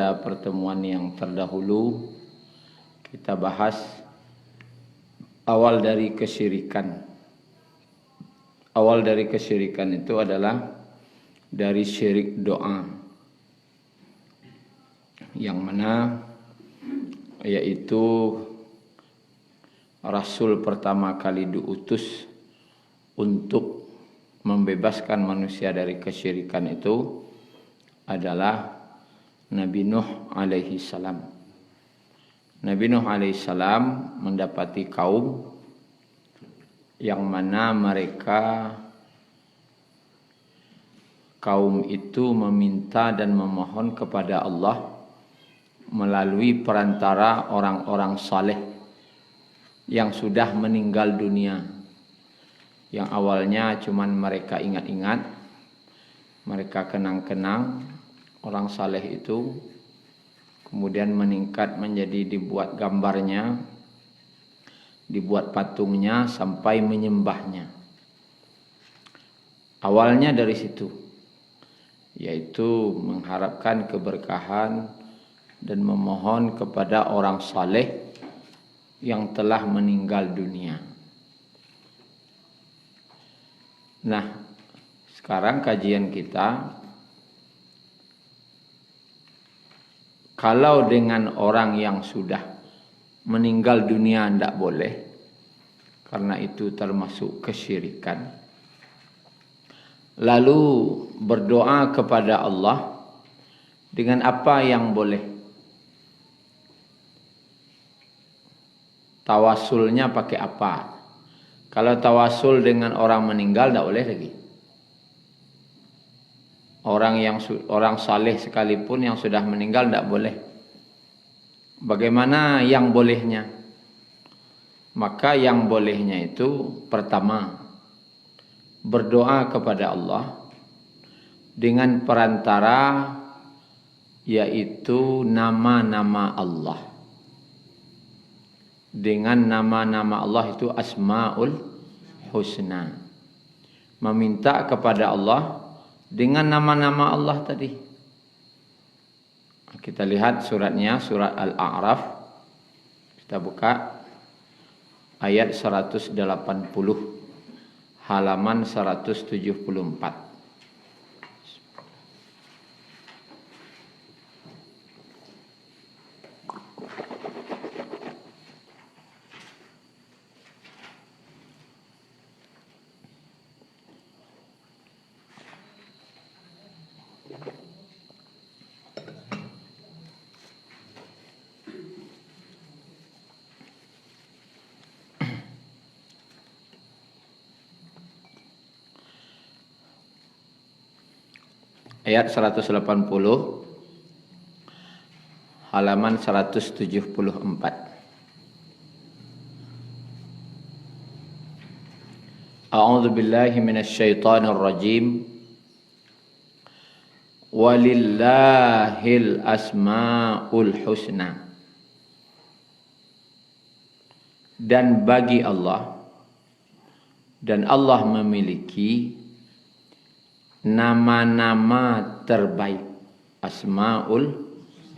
pada pertemuan yang terdahulu kita bahas awal dari kesyirikan. Awal dari kesyirikan itu adalah dari syirik doa, yang mana yaitu Rasul pertama kali diutus untuk membebaskan manusia dari kesyirikan itu adalah Nabi Nuh alaihi salam. Nabi Nuh alaihi salam mendapati kaum yang mana kaum itu meminta dan memohon kepada Allah melalui perantara orang-orang saleh yang sudah meninggal dunia. Yang awalnya cuman mereka ingat-ingat, mereka kenang-kenang orang saleh itu, kemudian meningkat menjadi dibuat gambarnya, dibuat patungnya sampai menyembahnya. Awalnya dari situ, yaitu mengharapkan keberkahan dan memohon kepada orang saleh yang telah meninggal dunia. Nah, sekarang kajian kita, kalau dengan orang yang sudah meninggal dunia tidak boleh, karena itu termasuk kesyirikan. Lalu berdoa kepada Allah dengan apa yang boleh? Tawasulnya pakai apa? Kalau tawasul dengan orang meninggal tidak boleh lagi. Orang saleh sekalipun yang sudah meninggal tidak boleh. Bagaimana yang bolehnya? Maka yang bolehnya itu pertama, berdoa kepada Allah dengan perantara yaitu nama-nama Allah. Dengan nama-nama Allah itu Asmaul Husna. Meminta kepada Allah dengan nama-nama Allah tadi. Kita lihat suratnya, surat Al-A'raf. Kita buka ayat 180, halaman 174. Ayat 180 halaman 174. A'udzu billahi minasy syaithanir rajim. Walillahil asmaul husna. Dan bagi Allah, dan Allah memiliki nama-nama terbaik, Asmaul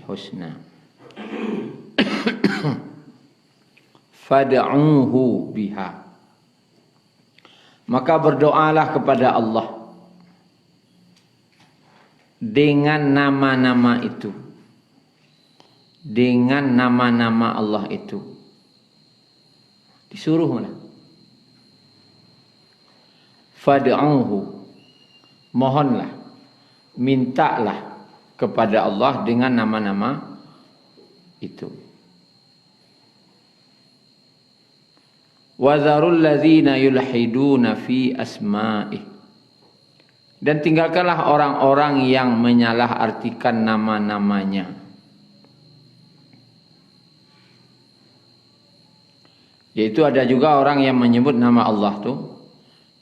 Husna. Fad'uhu biha. Maka berdoalah kepada Allah dengan nama-nama itu. Dengan nama-nama Allah itu. Disuruhlah. Fad'uhu. Mohonlah, mintalah kepada Allah dengan nama-nama itu. Wa dzarul ladzina yulhiduna fi asma'ih. Dan tinggalkanlah orang-orang yang menyalahartikan nama-namanya. Yaitu ada juga orang yang menyebut nama Allah tuh,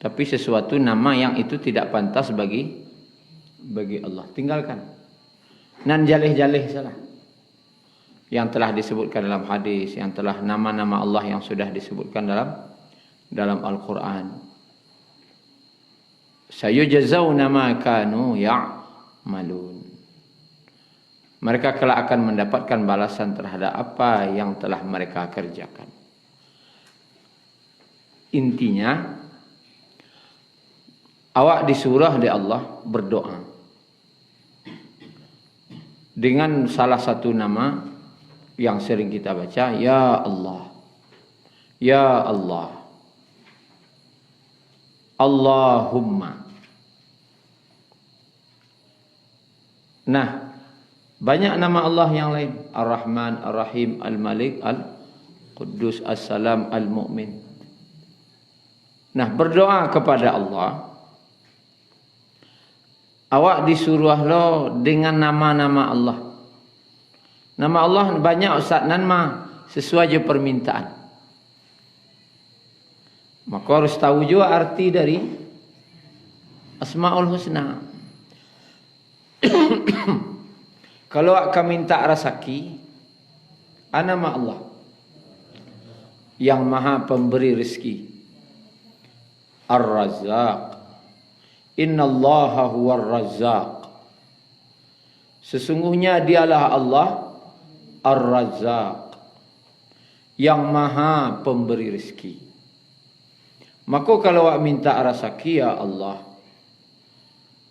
tapi sesuatu nama yang itu tidak pantas bagi Allah. Tinggalkan. Nan jalih-jalih salah. Yang telah disebutkan dalam hadis, yang telah nama-nama Allah yang sudah disebutkan dalam Al-Quran. Sayujazawna ma kanu ya'malun. mereka kelak akan mendapatkan balasan terhadap apa yang telah mereka kerjakan. Intinya, awak disuruh oleh Allah berdoa dengan salah satu nama yang sering kita baca, Ya Allah, Ya Allah, Allahumma. Nah, banyak nama Allah yang lain, Ar-Rahman, Ar-Rahim, Al-Malik, Al-Quddus, As-Salam, Al-Mu'min. Nah, berdoa kepada Allah, awak disuruh lo dengan nama-nama Allah. Nama Allah banyak Ustaz, nama sesuai je permintaan. Maka harus tahu juga arti dari Asmaul Husna. Kalau akan minta rezeki, nama Allah yang Maha Pemberi rezeki, Ar-Razzaq. Innallaha huwar Razzaq. Sesungguhnya dialah Allah Ar-Razzaq, yang Maha Pemberi rezeki. Maka kalau awak minta rezeki, ya Allah,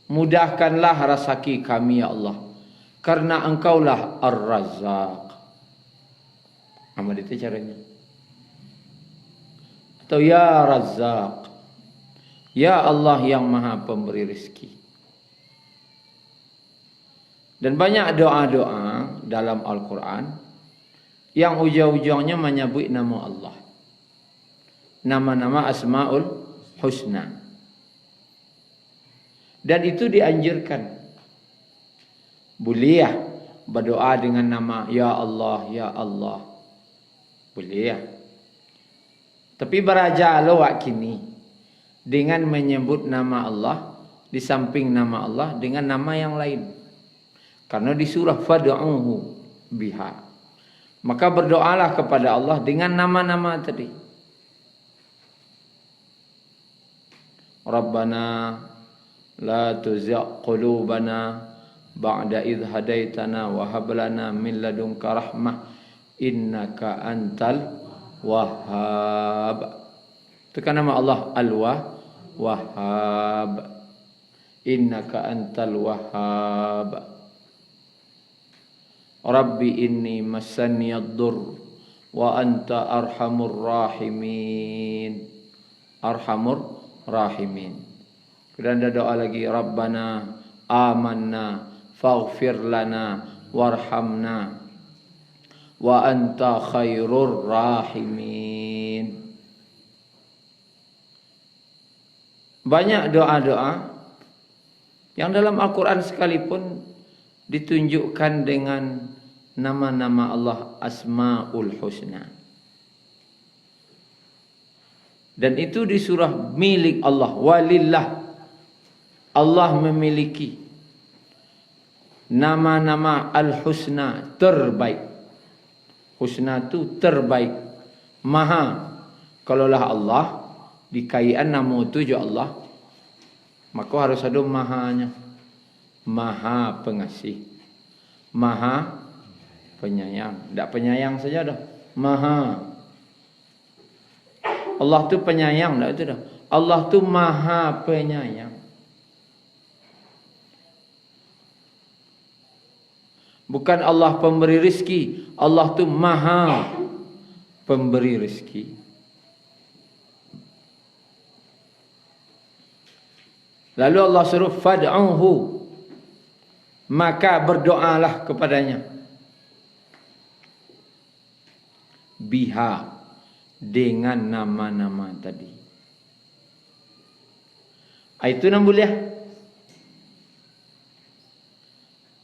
mudahkanlah rezeki kami, ya Allah, karena Engkaulah Ar-Razzaq. Amat itu caranya. Atau Ya Razzaq, ya Allah yang Maha Pemberi rezeki. Dan banyak doa-doa dalam Al-Quran yang ujung-ujungnya menyebut nama Allah, nama-nama Asmaul Husna. Dan itu dianjurkan. Boleh berdoa dengan nama Ya Allah, Ya Allah. Boleh. Tapi beraja lawak kini dengan menyebut nama Allah di samping nama Allah dengan nama yang lain. Karena di surah fad'uhu biha. Maka berdoalah kepada Allah dengan nama-nama tadi. Rabbana la tuzigh qulubana ba'da idh hadaitana wa hab lana min ladunka rahmah innaka antal wahhab. Itu kan nama Allah Al-Wahhab. Innaka antal wahhab. Rabbi inni massani ad-dur wa anta arhamur rahimin. Arhamur rahimin. Kemudian ada doa lagi, Rabbana amanna faghfir lana warhamna wa anta khairur rahimin. Banyak doa-doa yang dalam Al-Quran sekalipun ditunjukkan dengan nama-nama Allah Asmaul Husna. Dan itu di surah milik Allah, walillah. Allah memiliki nama-nama Al-Husna, terbaik. Husna itu terbaik, maha. Kalaulah Allah dikaitan nama itu juga Allah, maka harus ada mahanya. Maha pengasih, maha penyayang. Tidak penyayang saja dah, maha. Allah tu penyayang, tak itu dah. Allah tu maha penyayang. Bukan Allah pemberi rezeki, Allah tu maha pemberi rezeki. Lalu Allah suruh fad'uhu, maka berdoalah kepadanya. Biha, dengan nama-nama tadi. Itu yang boleh.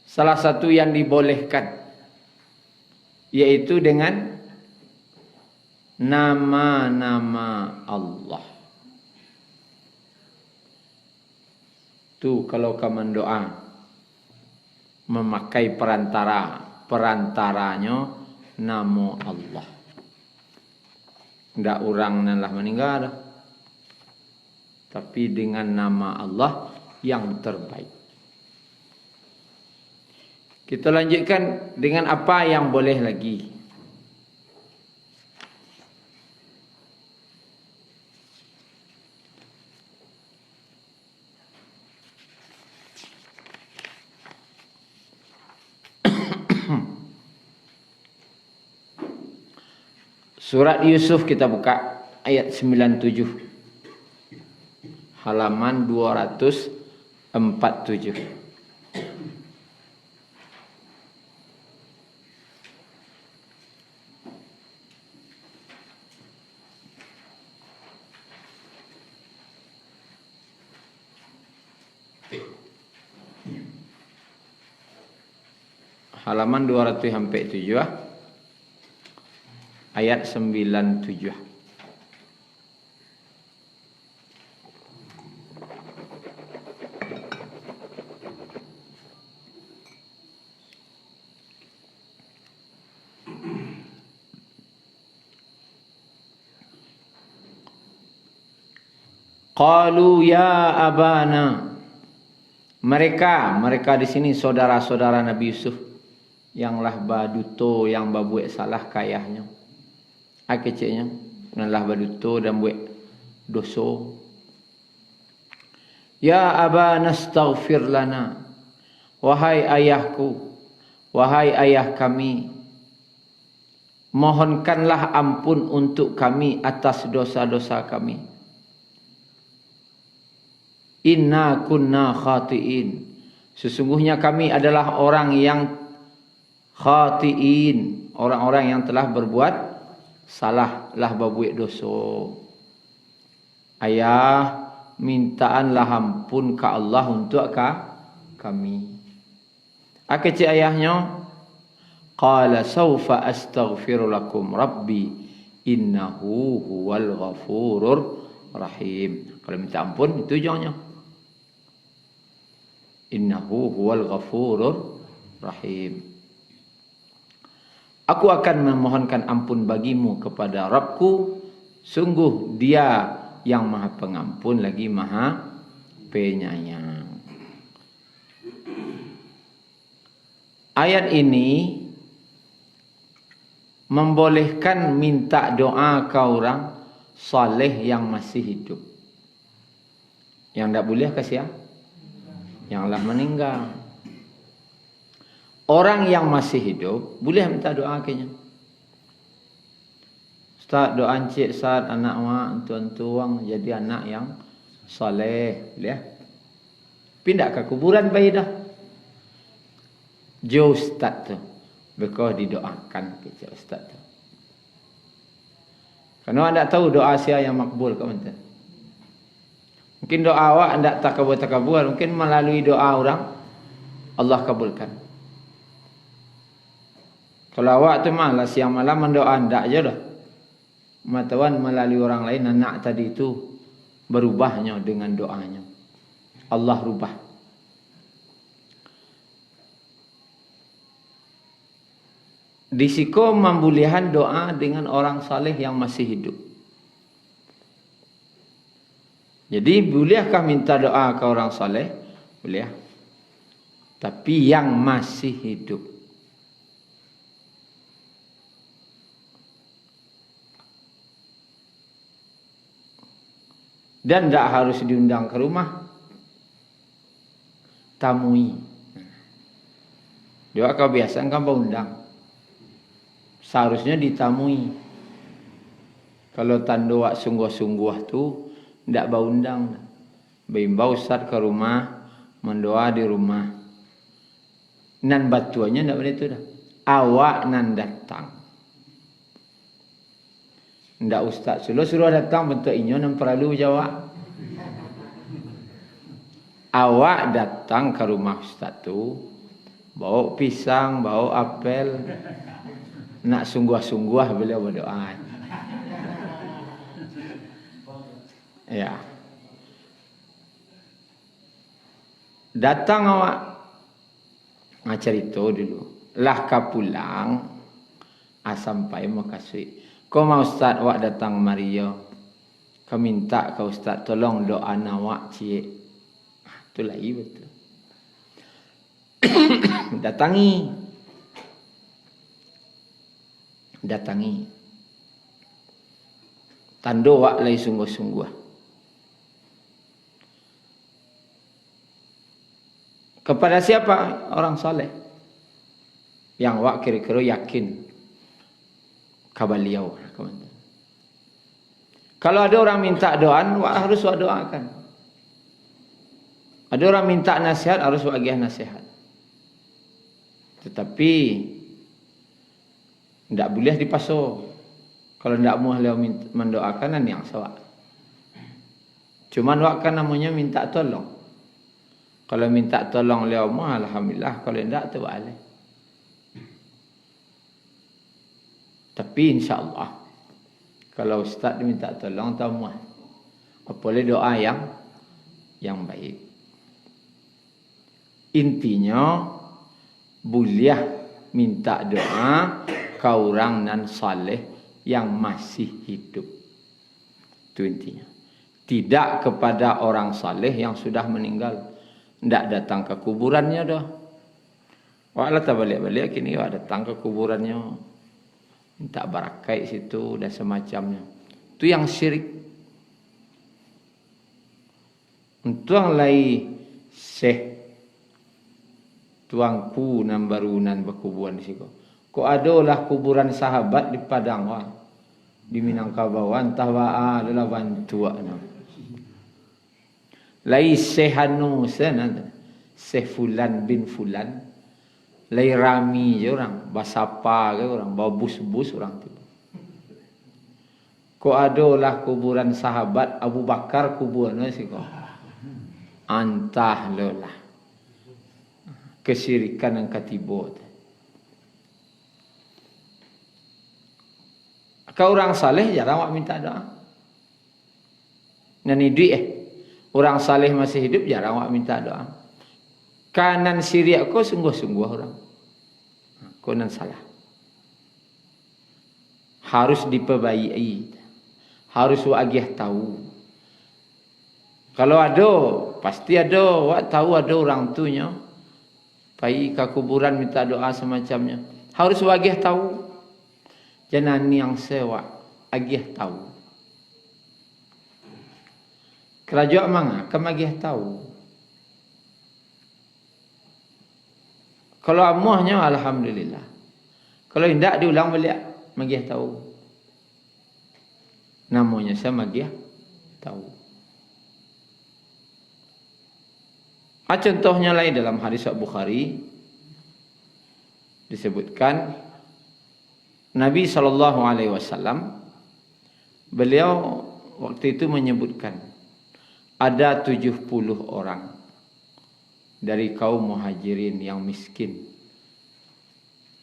Salah satu yang dibolehkan, yaitu dengan nama-nama Allah. Tu kalau kamu doa memakai perantaranya nama Allah. Tidak orang nalah meninggal dah. Tapi dengan nama Allah yang terbaik. Kita lanjutkan dengan apa yang boleh lagi. Surat Yusuf kita buka ayat 97. Halaman 247. Halaman 247 ayat 97. Qalu ya abana. Mereka di sini saudara-saudara Nabi Yusuf yang lah baduto, yang babuat salah kayahnya. Kecilnya, yang lah baduto dan buat dosa. Ya abana astaghfir lana. Wahai ayahku, wahai ayah kami, mohonkanlah ampun untuk kami atas dosa-dosa kami. Inna kunna khati'in. Sesungguhnya kami adalah orang yang khati'in, orang-orang yang telah berbuat salah, lah berbuat dosa. Ayah, mintaanlah ampun ke Allah untuk kami. Kecil ayahnya, qala sawfa astaghfiru lakum rabbi innahu huwal ghafurur rahim. Kalau minta ampun itu tujuannya. Innahu huwal ghafurur rahim. Aku akan memohonkan ampun bagimu kepada Rabbku. Sungguh dia yang maha pengampun lagi maha penyayang. Ayat ini membolehkan minta doa ke orang saleh yang masih hidup. Yang tak boleh kasih yang lah meninggal. Orang yang masih hidup boleh minta doa kayaknya. Ustaz, doa encik Ustaz, anak mak tuan-tuan jadi anak yang soleh, boleh? Pindah ke kuburan bayi dah. Jo Ustaz tu, bekau didoakan kecik Ustaz tu. Karena anda tahu doa siapa yang makbul ke mana? Mungkin doa awak anda tak kabul, mungkin melalui doa orang Allah kabulkan. Kalau awak tu malah siang malam mendoa anda aja dah. Matawan melalui orang lain, anak tadi itu berubahnya dengan doanya. Allah rubah. Disiko membolehkan doa dengan orang saleh yang masih hidup. Jadi bolehkah minta doa ke orang saleh? Boleh. Tapi yang masih hidup. Dan tidak harus diundang ke rumah. Tamui. Doa kau biasa kan undang. Seharusnya ditamui. Kalau tanda sungguh-sungguh tu tidak bau undang. Bimbau Ustaz ke rumah, mendoa di rumah. Nan batuannya tidak boleh itu dah. Awak nan datang. Tidak Ustaz suruh datang bentuk inyo nan perlu jawab. Awak datang ke rumah Ustaz tu, bawa pisang, bawa apel. Nak sungguh-sungguh beliau berdoa. Ya. Datang awak cerita dulu. Lah ka pulang sampai makasih. Kau mau Ustaz awak datang Maria. Kau minta ke Ustaz tolong doa awak cik. Itu lagi betul. datangi. Tando wak lai sungguh-sungguh. Kepada siapa? Orang saleh. Yang wak kira-kira yakin kabaliau. Kalau ada orang minta doan, wak harus wak doakan. Ada orang minta nasihat, harus wak agih nasihat. Tetapi tidak boleh dipasok. Kalau tidak mau beliau mendoakan, yang sawak. Cuman wak kan namanya minta tolong. Kalau minta tolong beliau mau, alhamdulillah. Kalau tidak, tu boleh. Tapi insya-Allah, kalau ustaz diminta tolong, tahu muah. Boleh doa yang baik. Intinya, boleh minta doa ke orang nan saleh yang masih hidup. Itu intinya. Tidak kepada orang saleh yang sudah meninggal. Tidak datang ke kuburannya dah. Walau tak balik-balik kini datang ke kuburannya. Minta barakai situ dan semacamnya. Itu yang syirik. Untuk yang lain seh tuangku nan barunan berkuburan di situ. Kok adalah kuburan sahabat di Padang wah. Di Minangkabau entah wa adalah bantu ana. Lai sehanu senan Syekh Fulan bin Fulan. Lai rami je orang, basapa ke orang, bawa bus-bus orang tu. Kok adalah kuburan sahabat Abu Bakar kuburan si kau. Antah lelah. Kesyirikan yang ketiba. Kau orang saleh jarang awak minta doa. Nani duit orang saleh masih hidup jarang awak minta doa. Kanan siriak kau sungguh-sungguh orang. Kau nan salah. Harus diperbaiki. Harus awak agih tahu. Kalau ada, pasti ada. Awak tahu ada orang tunya. Pergi ke kuburan minta doa semacamnya. Harus awak agih tahu. Jangan yang sewa agih tahu. Kerajaan mana? Kamu agih tahu. Kalau amuhnya alhamdulillah. Kalau tidak diulang balik magih tahu. Namanya saya magih tahu. Contohnya lain dalam hadis Bukhari disebutkan Nabi SAW beliau waktu itu menyebutkan ada 70 orang dari kaum muhajirin yang miskin.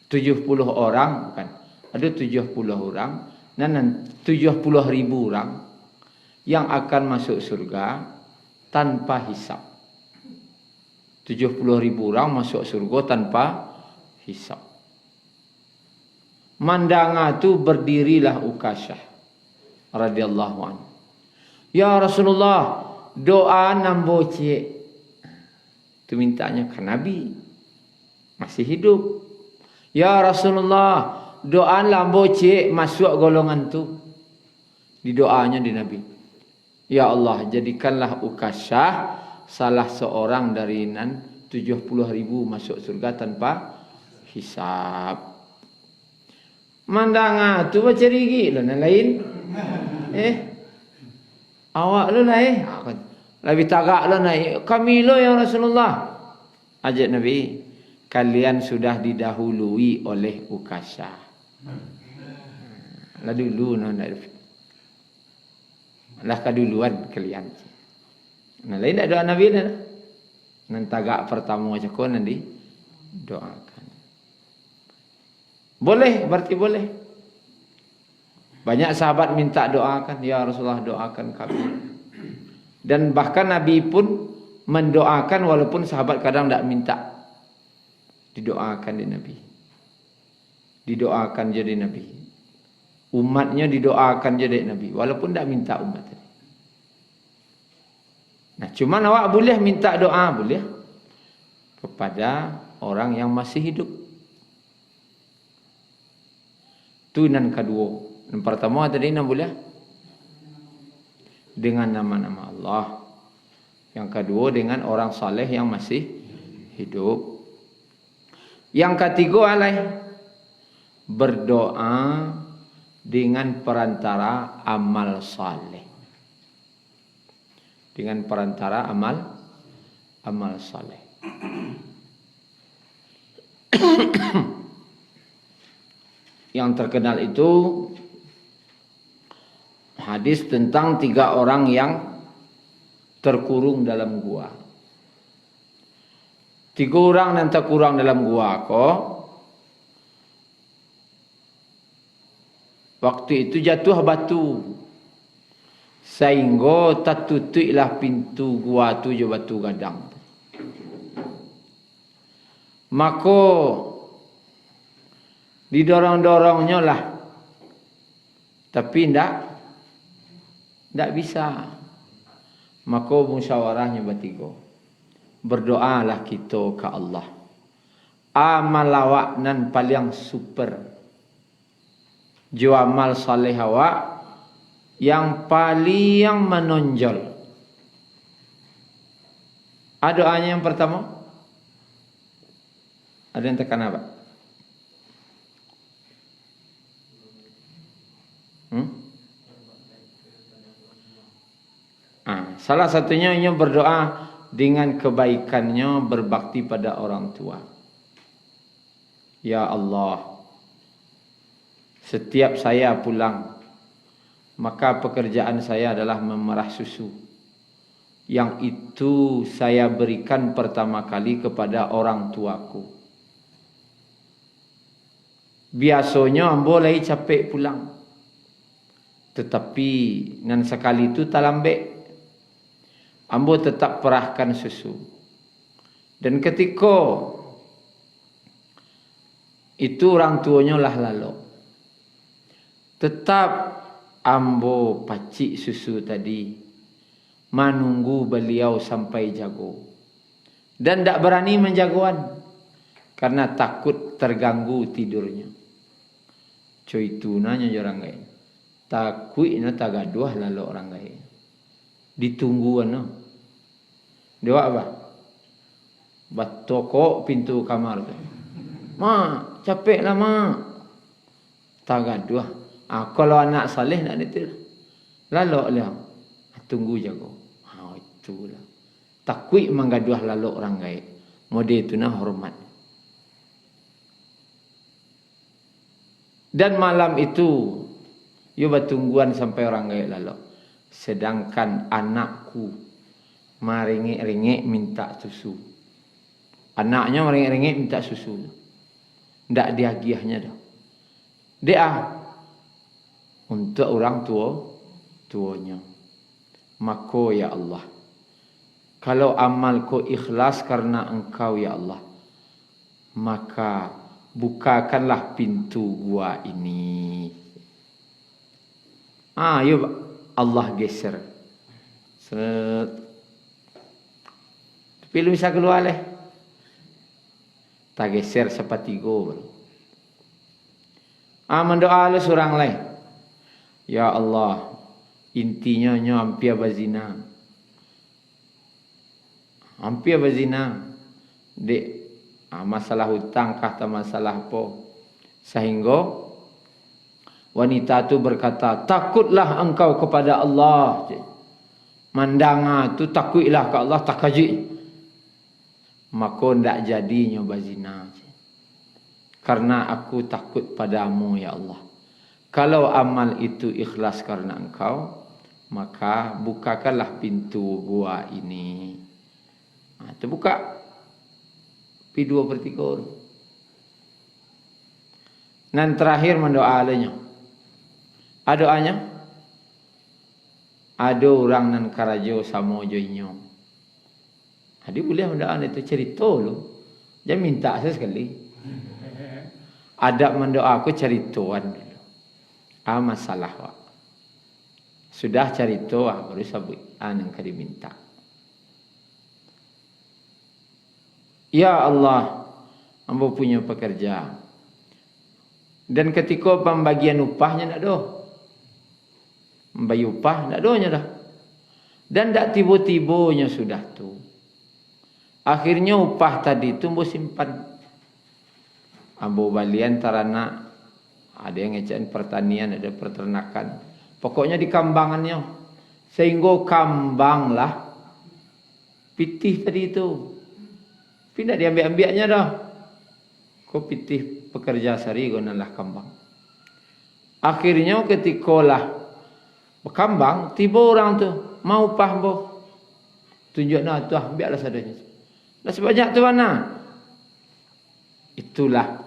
70 orang bukan. Ada 70 orang dan 70.000 orang yang akan masuk surga tanpa hisab. 70.000 orang masuk surga tanpa hisab. Mandanga tu berdirilah Ukasyah radhiyallahu anhu. Ya Rasulullah, doa nambo cik. Itu mintanya ke Nabi. Masih hidup. Ya Rasulullah, doa lambo cik masuk golongan tu. Di doanya di Nabi. Ya Allah, jadikanlah Ukasyah salah seorang dari 70.000 masuk surga tanpa hisab. Mandanga tu baca rigi lo nan lain. Awak lo lain. Lebih tagak lo naik. Kami lo ya Rasulullah. Ajak Nabi, kalian sudah didahului oleh Ukasyah. Lah dulu lah keduluan kalian. Nah lain tak doa Nabi dah. Nan tagak pertama aja kau nanti doakan. Boleh, berarti boleh. Banyak sahabat minta doakan, ya Rasulullah doakan kami. Dan bahkan Nabi pun mendoakan walaupun sahabat kadang tidak minta. Didoakan di Nabi. Didoakan jadi Nabi. Umatnya didoakan jadi Nabi. Walaupun tidak minta umat tadi. Nah, cuma awak boleh minta doa, boleh. Kepada orang yang masih hidup. Itu nan kedua. Yang pertama tadi nak boleh dengan nama-nama Allah. Yang kedua dengan orang saleh yang masih hidup. Yang ketiga adalah berdoa dengan perantara amal saleh. Dengan perantara amal saleh. Yang terkenal itu hadis tentang 3 orang yang terkurung dalam gua. 3 orang yang terkurung dalam gua kok. Waktu itu jatuh batu. Sehingga tertutuplah pintu gua tu je batu gadang. Maka didorong-dorongnya lah. Tapi tidak bisa. Maka musyawarahnya bertiga. Berdoalah kita ke Allah. Amal awak nan paling super. Jo amal saleh awak yang paling menonjol. Doanya yang pertama. Ada yang tekan apa? Salah satunya ia berdoa dengan kebaikannya berbakti pada orang tua. Ya Allah, setiap saya pulang, maka pekerjaan saya adalah memerah susu. Yang itu saya berikan pertama kali kepada orang tuaku. Biasanya ambo lagi capek pulang. Tetapi nan sekali itu tak lambek. Ambo tetap perahkan susu. Dan ketika itu orang tuanya lah lalu. Tetap ambo pacik susu tadi. Menunggu beliau sampai jago. Dan tak berani menjagoan. Karena takut terganggu tidurnya. Cuy itu nanya orang lain. Takutnya tak gaduh lalu orang lain. Ditungguan no. Dia apa? Batokok pintu kamar tu. Ma, capek lah ma. Tak gaduh. Kalau anak saleh nak itu. Lalu lah. Tunggu jago. Itulah. Takut menggaduh lalu orang lain. Model itu nah hormat. Dan malam itu, you bertungguan sampai orang lain lalu. Sedangkan anakku meringik-ringik minta susu. Anaknya meringik-ringik minta susu. Tidak diagiahnya dah. Dia untuk orang tuanya. Maka ya Allah, kalau amalku ikhlas karena Engkau ya Allah, maka bukakanlah pintu gua ini. Yuk Allah geser. Seret. Tapi lu bisa keluar leh. Tak geser sepertiga. Mendoa lu surang leh. Ya Allah, intinya hampir berzina. Hampir berzina. Dek, masalah hutang kata masalah apa. Sehingga wanita itu berkata, takutlah engkau kepada Allah. Mandanga tu takutlah ke Allah, tak kaji. Maka tidak jadinya berzina. Karena aku takut padamu ya Allah. Kalau amal itu ikhlas karena engkau, maka bukakanlah pintu gua ini. Terbuka. P2 per 3. Dan terakhir mendoa alanya. Doanya? Ada orang nan karajo sama joinyo. Dia boleh mendoa itu cerita lu. Dia minta sekali. Ada mendoa aku cerituan dulu. Masalah wak. Sudah cerita baru sabut yang kadi minta. Ya Allah, ambo punya pekerja. Dan ketika pembagian upahnya ndak do. Membagi upah ndak donya dah. Dan ndak tiba-tibanya sudah tu. Akhirnya upah tadi tu ambo simpan. Ambo balian tarana ada yang ngecek pertanian, ada peternakan. Pokoknya di kambangannya. Sehingga kambang lah pitih tadi itu. Tidak diambil-ambilnya dah. Kau pitih pekerja sari gonalah kambang. Akhirnya ketika lah berkambang, tiba orang tu mau upah bo. Tunjuk nak tu biarlah sadanya. Dah sebanyak tu mana? Itulah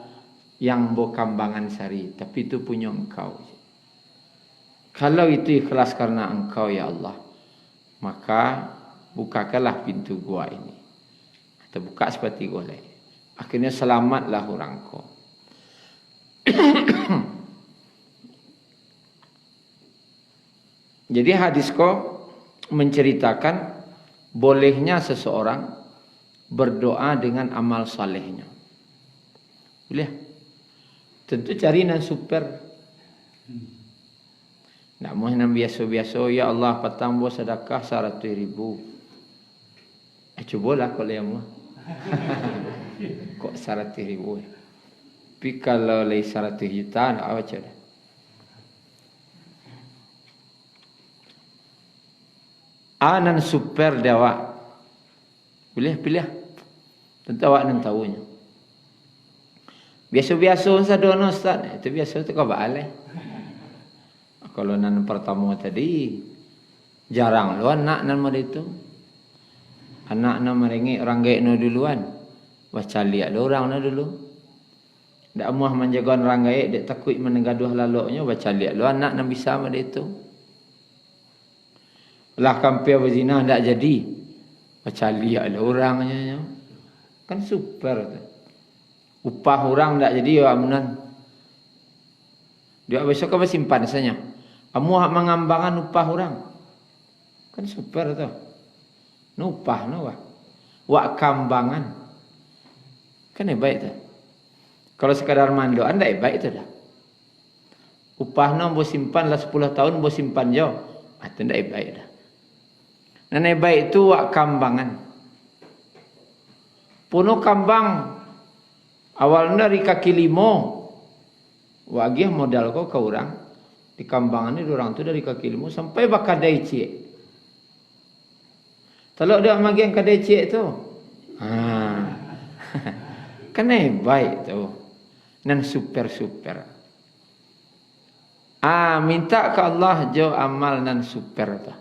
yang bo kambangan sari, tapi itu punya engkau. Kalau itu ikhlas karena engkau ya Allah, maka bukakanlah pintu gua ini. Kita buka seperti golek. Akhirnya selamatlah orang kau. Jadi hadis kau menceritakan bolehnya seseorang berdoa dengan amal salehnya. Boleh? Tentu cari nan super. Nak mau yang biasa-biasa, ya Allah petang buat sedekah 100,000. Cubalah kalau yang mau. Kok 100,000? Tapi kalau lagi 100 juta, nak apa cara? Anan super dawa. Boleh pilih. Tentu awak nan tahunya. Biasa-biasa sadono Ustaz. Itu biasa tu kau balai. Kalau nan pertama tadi jarang lu anak nan mod itu. Anak nan merengek orang gaek no duluan. Baca lihat lu orang no dulu. Dak muah menjaga orang gaek dak takut menenggaduh laloknya baca lihat lu anak nan bisa mod itu. Lah kampir berzina ndak jadi. Baca lihat lu orangnya. Kan super tu. Upah orang ndak jadi ya amunan. Dia besok kau simpan saja. Kamu hak mengambangan upah orang. Kan super tu. Nu upah nu wah. Wak kambangan. Kan baik tu. Kalau sekadar mando anda baik tu dah. Upah nu bo simpan lah 10 tahun bo simpan jo. Itu ndak baik dah. Nan baik tu wak kambangan. Puno kambang awalnya dari kaki 5. Wagih modal kau ke orang. Di kambangan ni orang tu dari kaki 5 sampai bakadai cik. Kalau dia magian kadai cik tu. Kan baik tu. Nan super-super. Minta ke Allah jo amal nan super tu.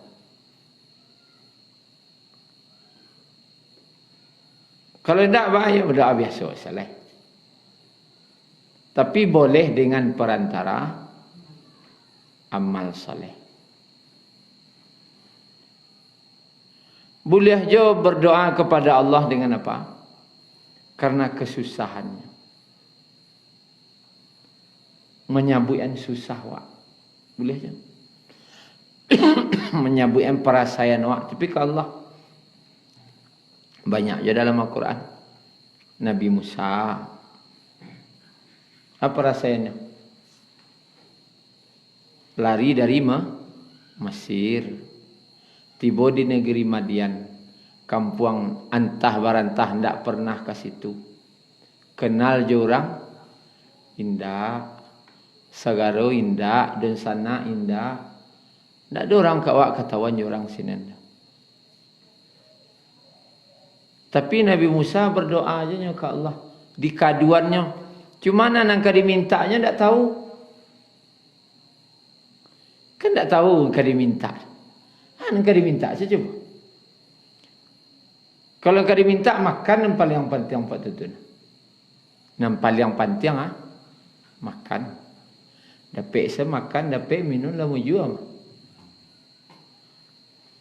Kalau tidak bahaya berdoa biasa salah. Tapi boleh dengan perantara amal soleh. Boleh juga berdoa kepada Allah dengan apa? Karena kesusahannya. Menyabuian susah wak. Boleh je. Menyabuian perasaan wak. Tapi ke Allah. Banyak je dalam Al-Quran. Nabi Musa. Apa rasanya? Lari dari Mesir. Tiba di negeri Madian. Kampung antah barantah tidak pernah ke situ. Kenal je orang. Indah. Sagaro indah. Dan sana indah. Tak ada orang kawak katawan je orang sini. Tapi Nabi Musa berdoa aja ke Allah. Di kaduannya. Cuma nak dimintanya tak tahu. Kan tak tahu kau diminta. Nak diminta saja coba. Kalau kau diminta makan yang paling penting apa tu? Yang paling penting makan. Dapat semakan, dapat minum lah mujur.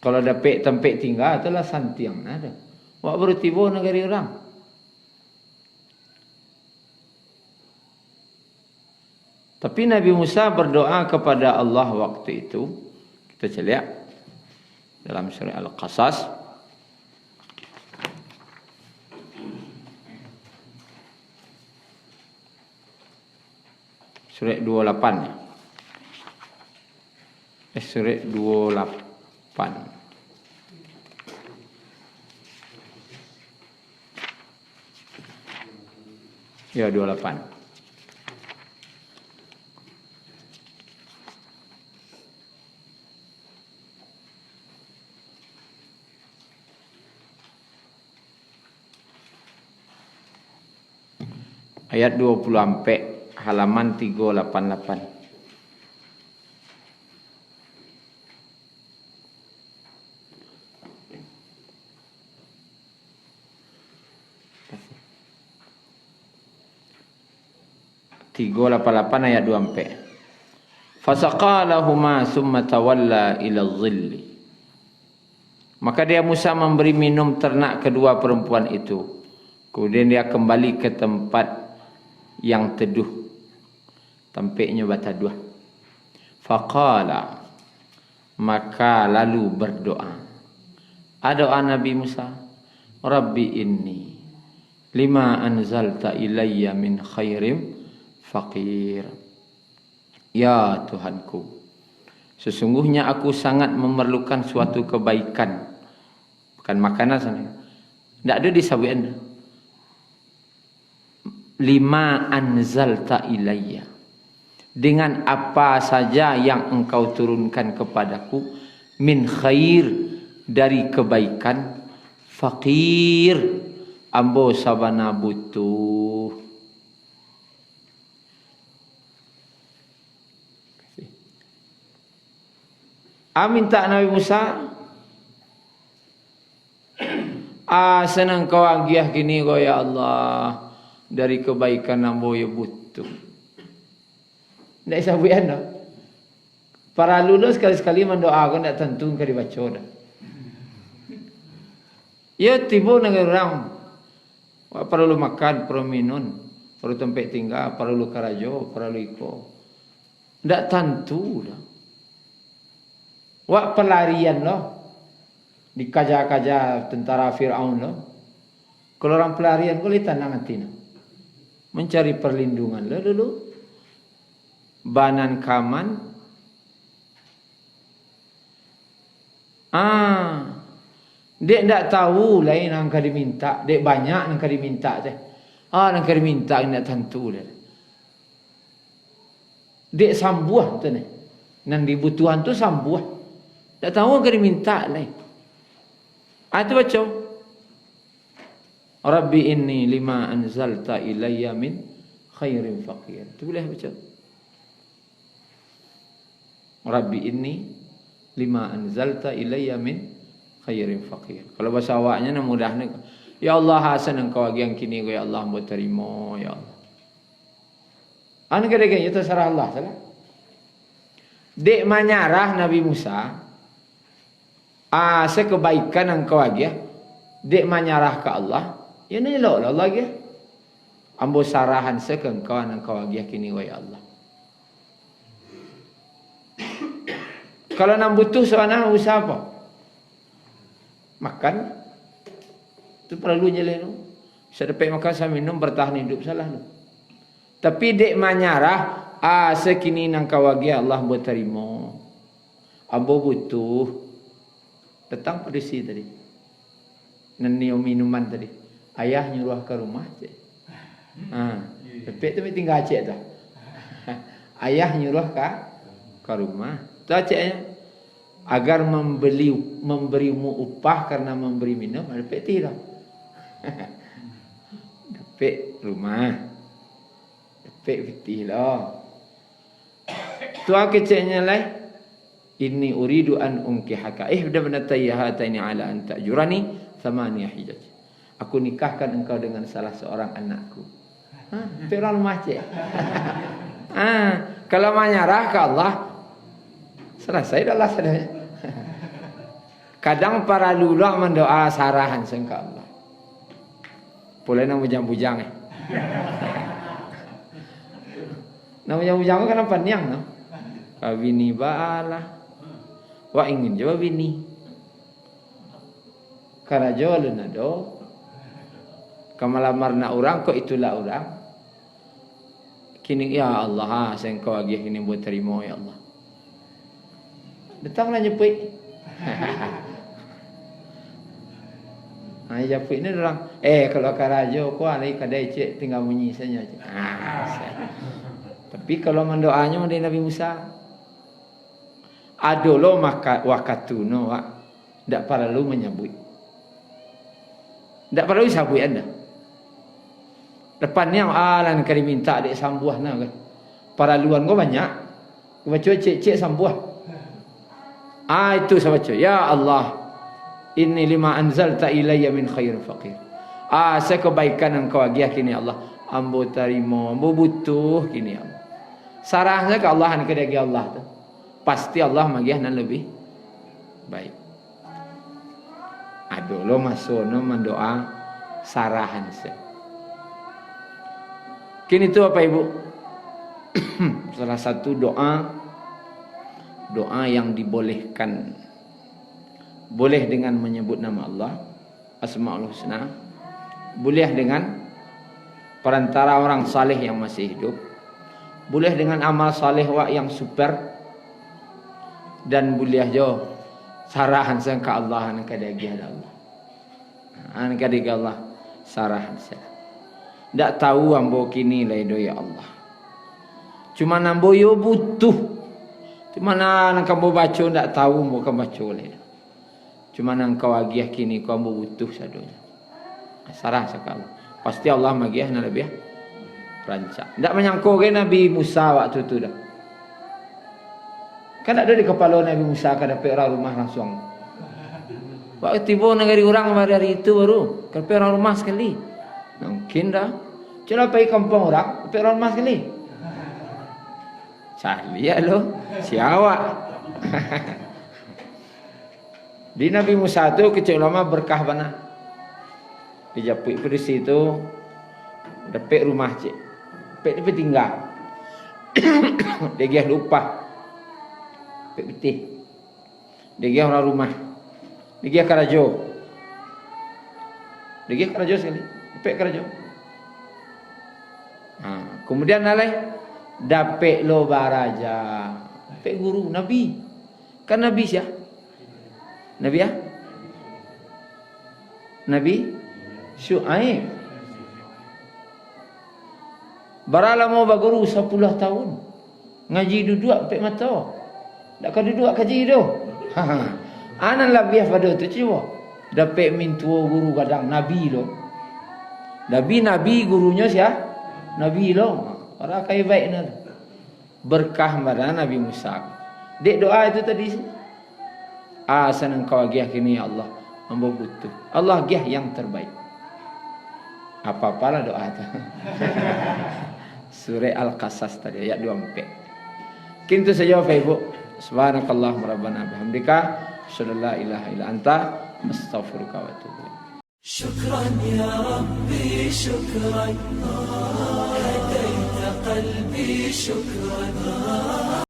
Kalau dapat tempat tinggal itulah santiang ada. Wak baru tiba negeri orang. Tapi Nabi Musa berdoa kepada Allah waktu itu. Kita lihat dalam surah Al-Qasas. Surat 28 ya. Surat 28. Ya 28. Ayat 20 sampai halaman 388. Tiga lapan ayat 2 sampai. Fasaqalahuma summa tawalla ila dhilli. Maka dia Musa memberi minum ternak kedua perempuan itu. Kemudian dia kembali ke tempat yang teduh. Tempatnya bataduah. Faqala, maka lalu berdoa. Doa Nabi Musa, Rabbi inni lima anzalta ilayya min khairim faqir. Ya Tuhanku, sesungguhnya aku sangat memerlukan suatu kebaikan. Bukan makanan sana. Tidak ada disabuin. Lima anzalta ilayya, dengan apa saja yang engkau turunkan kepadaku, min khair, dari kebaikan, faqir, ambo sabana butuh. Minta Nabi Musa, senang kau agiah gini kau ya Allah, dari kebaikan ambo ya butuh. Tidak sabuyan dah. Para lulus sekali-sekali mendoakan tidak tentu ke dibaca dah. Ya tiba dengan orang, perlu makan, perlu minum, perlu tempat tinggal, perlu karajo, perlu iko. Tidak tentu dah. Wak pelarian loh, dikaja-kaja tentara Fir'aun loh. Kalau orang pelarian kau lihat tenang hati, mencari perlindungan loh dulu. Banan kaman, dek tak tahu lain yang kau diminta, dek banyak yang kau diminta teh. Yang kau diminta tidak tentu dah. Dek sambuah tu nih, nang dibutuhan tu sambuah. Tak tahu ke diminta lain. Itu baca. Rabbi inni lima anzalta ilayya min khairin faqir. Itu boleh baca. Rabbi inni lima anzalta ilayya min khairin faqir. Kalau bahasa awaknya nak mudahnya. Ya Allah, hasan engkau bagi yang kini ya Allah, hamba terima ya Allah. Anu kadang-kadang itu terserah Allah salah. Dek menyarah Nabi Musa, sekebaikan engkau lagi ya, dek menyarah ke Allah, ya ni lo Allah lagi. Ambo sarahan sekengkau engkau lagi kini ya Allah. Kalau nak butuh seorang usaha apa? Makan, itu perlu jelenu. Bisa dapat makan sambil minum bertahan hidup salah tu. Tapi dek menyarah, sekini engkau lagi Allah ambo terima. Ambo butuh. Datang polisi tadi. Nenium minuman tadi. Ayah nyuruh ke rumah cik. Tapi tu tinggal cik tu. Ayah nyuruh ke rumah. Tu ciknya. Agar memberimu upah karena memberi minum. Dapat tidak. Dapat rumah. Dapat fitih lah. Tu ciknya lah. Inni uridu an unkihaka ihdabanatayya hataini ala an ta'jurani thamaniyah hijaj. Aku nikahkan engkau dengan salah seorang anakku. Fir'aun macet. Kalau menyerah ke Allah, selesai dah lah sadanya. Kadang para lula mendoa sarahan sengka Allah. Boleh nak bujang-bujang Nak bujang-bujang kan apa niang no? Kawini bala. Wah ingin jawab ini. Karena jual nado. Kamalamar na orang kok itulah orang. Kini ya Allah, saya engkau lagi kini buat terima ya Allah. Datanglah nyepik. Nah, nyepik ni orang. Kalau karajo kau alai kadai cik tinggal bunyi saja. Tapi kalau mendoanya dari Nabi Musa, adolo maka wakatuno wak, tidak perlu menyebut, tidak perlu sabut anda. Depannya alan kali minta adik sambuah na kan. Para luan kau banyak. Kau baca cik sambuah. Itu saya baca. Ya Allah, inni lima anzalta ilayya min khair faqir. Saya kebaikan engkau bagi kini Allah. Ambo terima, ambo butuh kini Allah. Sarahnya ke Allah ni kedagi Allah tu. Pasti Allah magiah nan lebih baik. Aduh lo masuk no mendoa sarahan se. Kini tu apa ibu? Salah satu doa yang dibolehkan, boleh dengan menyebut nama Allah, Asmaul Husna, boleh dengan perantara orang saleh yang masih hidup, boleh dengan amal saleh wak yang super, dan boleh jo sarahan sangka Allah an kadagi Allah. An kadagi Allah sarahan saya. Tak tahu ambo kini laido ya Allah. Cuma ambo yo butuh. Cuma nang kamu baca tak tahu mau kamu baca oleh. Cuma nang kau agiah kini kau ambo butuh sadonya. Sarah sekali. Pasti Allah magiah na lebih rancak. Tak menyangkau ke Nabi Musa waktu tu dah. Kan ada di kepala Nabi Musa kan dapat orang rumah langsung. Waktu tiba negeri orang pada hari itu baru dapat orang rumah sekali. Mungkin dah. Cuma pergi kampung orang dapat orang rumah sekali. Cari ya lo, siapa? Di Nabi Musa tu kecil lama berkah bana. Dijapuk di situ, dapat rumah cik, dapat tinggal. Dia lupa, dapat betih. Dia orang rumah, dia karajo, sekali, dapat karajo. Kemudian nalai. Dapat lo baraja, dapat guru Nabi, kan Nabi siapa? Nabi ya? Nabi Syuaib. Barala mau baguru 10 tahun, ngaji duduk dapat mata, tak kau duduk kaji tu. Anan lebih pada tu ciwa, dapat mintua guru kadang Nabi lo. Nabi gurunya siapa? Nabi lo. Orang kaya baik ni. Berkah pada Nabi Musa. Dek doa itu tadi. Senang kau agiah kini ya Allah. Hamba butuh. Allah agiah yang terbaik. Apa-apalah doa itu. Surah Al-Qasas tadi. Ayat 24. Kintu saja Bapak Ibu. Subhanakallah rabbana bihamdika. Asyhadu an la ilaha illa anta. Astaghfiruka wa atubu ilaik. شكرا يا ربي شكرا هديت قلبي شكرا